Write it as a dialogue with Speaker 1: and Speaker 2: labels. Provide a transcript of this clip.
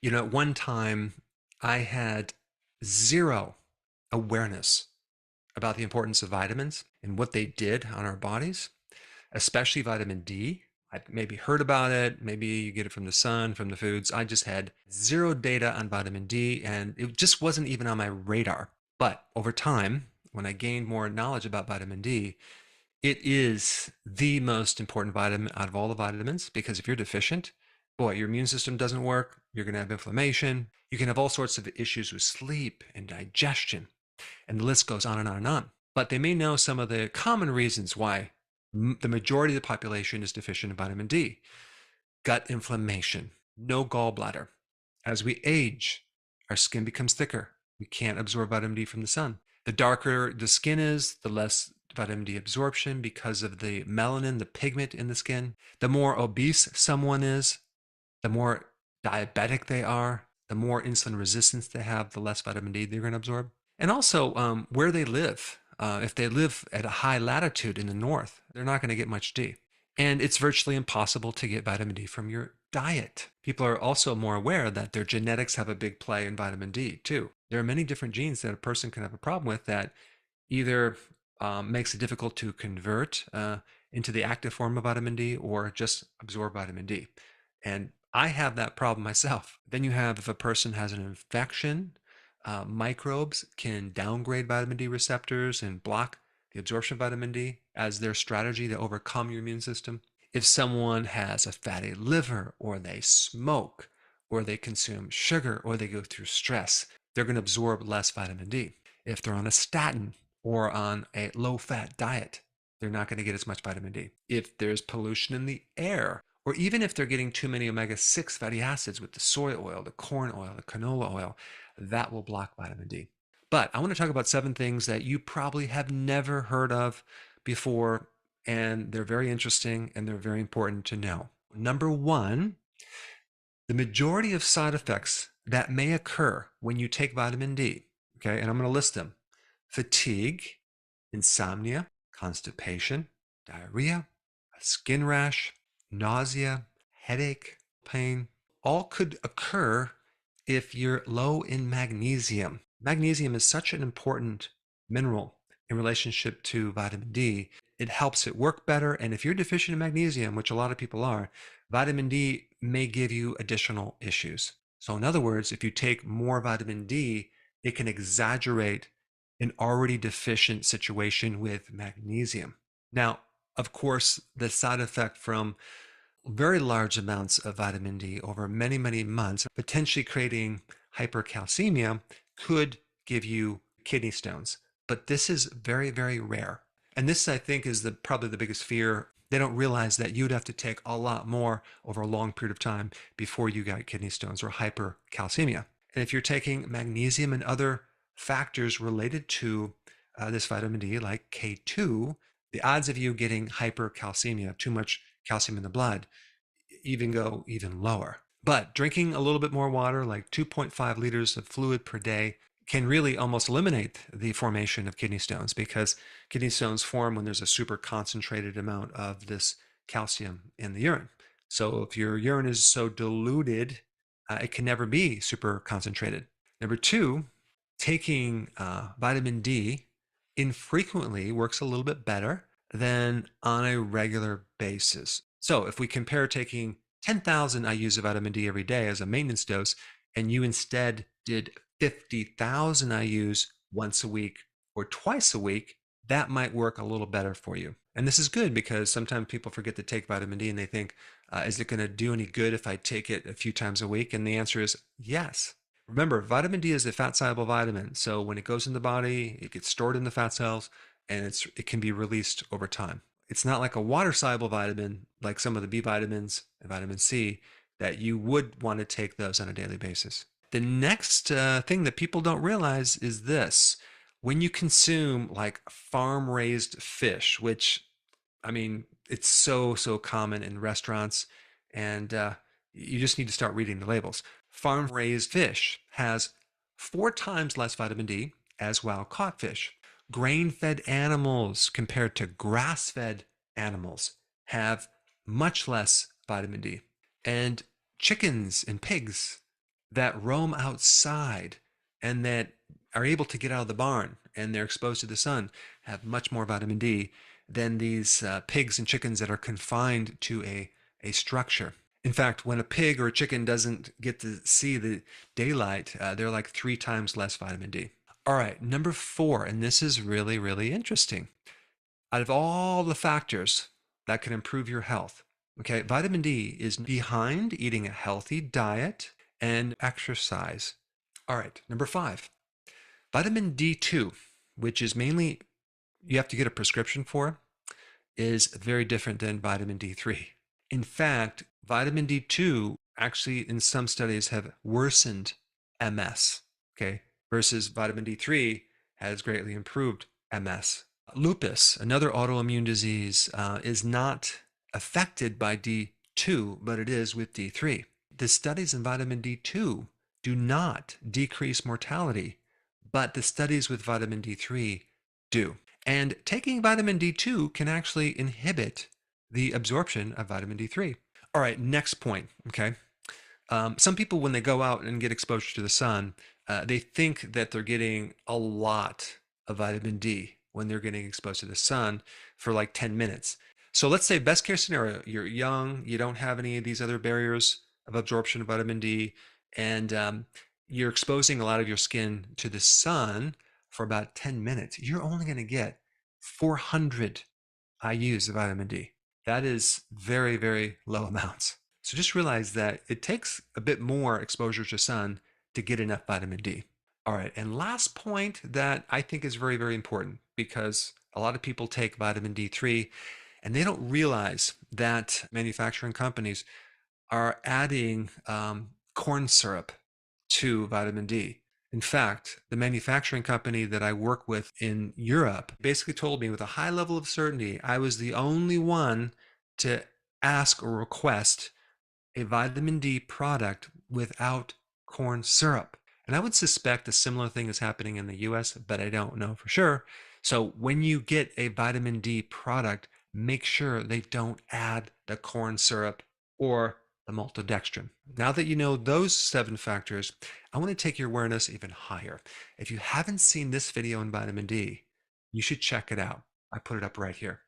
Speaker 1: At one time, I had zero awareness about the importance of vitamins and what they did on our bodies, especially vitamin D. I maybe heard about it. Maybe you get it from the sun, from the foods. I just had zero data on vitamin D, and it just wasn't even on my radar. But over time, when I gained more knowledge about vitamin D, it is the most important vitamin out of all the vitamins because if you're deficient, boy, your immune system doesn't work. You're going to have inflammation. You can have all sorts of issues with sleep and digestion, and the list goes on and on and on. But they may know some of the common reasons why the majority of the population is deficient in vitamin D. Gut inflammation, no gallbladder. As we age, our skin becomes thicker. We can't absorb vitamin D from the sun. The darker the skin is, the less vitamin D absorption because of the melanin, the pigment in the skin. The more obese someone is, the more diabetic they are, the more insulin resistance they have, the less vitamin D they're going to absorb. And also where they live. If they live at a high latitude in the north, they're not going to get much D. And it's virtually impossible to get vitamin D from your diet. People are also more aware that their genetics have a big play in vitamin D too. There are many different genes that a person can have a problem with that either makes it difficult to convert into the active form of vitamin D or just absorb vitamin D. And I have that problem myself. Then you have if a person has an infection, microbes can downgrade vitamin D receptors and block the absorption of vitamin D as their strategy to overcome your immune system. If someone has a fatty liver or they smoke or they consume sugar or they go through stress, they're going to absorb less vitamin D. If they're on a statin or on a low-fat diet, they're not going to get as much vitamin D. If there's pollution in the air, or even if they're getting too many omega-6 fatty acids with the soy oil, the corn oil, the canola oil, that will block vitamin D. But I want to talk about 7 things that you probably have never heard of before, and they're very interesting and they're very important to know. Number 1, the majority of side effects that may occur when you take vitamin D, okay, and I'm going to list them: fatigue, insomnia, constipation, diarrhea, a skin rash, nausea, headache, pain, all could occur if you're low in magnesium. Magnesium is such an important mineral in relationship to vitamin D. It helps it work better. And if you're deficient in magnesium, which a lot of people are, vitamin D may give you additional issues. So, in other words, if you take more vitamin D, it can exaggerate an already deficient situation with magnesium. Now, of course, the side effect from very large amounts of vitamin D over many, many months, potentially creating hypercalcemia, could give you kidney stones. But this is very, very rare. And this, I think, is probably the biggest fear. They don't realize that you'd have to take a lot more over a long period of time before you got kidney stones or hypercalcemia. And if you're taking magnesium and other factors related to this vitamin D, like K2, the odds of you getting hypercalcemia, too much calcium in the blood, even go even lower. But drinking a little bit more water, like 2.5 liters of fluid per day, can really almost eliminate the formation of kidney stones because kidney stones form when there's a super concentrated amount of this calcium in the urine. So if your urine is so diluted, it can never be super concentrated. Number 2, taking vitamin D infrequently works a little bit better than on a regular basis. So if we compare taking 10,000 IUs of vitamin D every day as a maintenance dose, and you instead did 50,000 IUs once a week or twice a week, that might work a little better for you. And this is good because sometimes people forget to take vitamin D and they think, is it going to do any good if I take it a few times a week? And the answer is yes. Remember, vitamin D is a fat soluble vitamin. So when it goes in the body, it gets stored in the fat cells and it can be released over time. It's not like a water soluble vitamin like some of the B vitamins and vitamin C that you would want to take those on a daily basis. The next thing that people don't realize is this. When you consume like farm raised fish, which I mean, it's so common in restaurants, and you just need to start reading the labels. Farm raised fish has 4 times less vitamin D as wild caught fish. Grain fed animals compared to grass fed animals have much less vitamin D. And chickens and pigs that roam outside and that are able to get out of the barn and they're exposed to the sun have much more vitamin D than these pigs and chickens that are confined to a structure. In fact, when a pig or a chicken doesn't get to see the daylight, they're like 3 times less vitamin D. All right, number 4, and this is really, really interesting. Out of all the factors that can improve your health, okay, vitamin D is behind eating a healthy diet and exercise. All right, number 5, vitamin D2, which is mainly you have to get a prescription for, is very different than vitamin D3. In fact, vitamin D2 actually in some studies have worsened MS, okay, versus vitamin D3 has greatly improved MS. Lupus, another autoimmune disease, is not affected by D2, but it is with D3. The studies in vitamin D2 do not decrease mortality, but the studies with vitamin D3 do. And taking vitamin D2 can actually inhibit the absorption of vitamin D3. All right, next point, okay? Some people, when they go out and get exposure to the sun, they think that they're getting a lot of vitamin D when they're getting exposed to the sun for like 10 minutes. So let's say best case scenario, you're young, you don't have any of these other barriers of absorption of vitamin D, and you're exposing a lot of your skin to the sun for about 10 minutes. You're only going to get 400 IUs of vitamin D. That is very, very low amounts. So just realize that it takes a bit more exposure to sun to get enough vitamin D. All right, and last point that I think is very, very important because a lot of people take vitamin D3 and they don't realize that manufacturing companies are adding corn syrup to vitamin D. In fact, the manufacturing company that I work with in Europe basically told me with a high level of certainty I was the only one to ask or request a vitamin D product without corn syrup. And I would suspect a similar thing is happening in the US, but I don't know for sure. So when you get a vitamin D product, make sure they don't add the corn syrup or the maltodextrin. Now that you know those 7 factors, I want to take your awareness even higher. If you haven't seen this video on vitamin D, you should check it out. I put it up right here.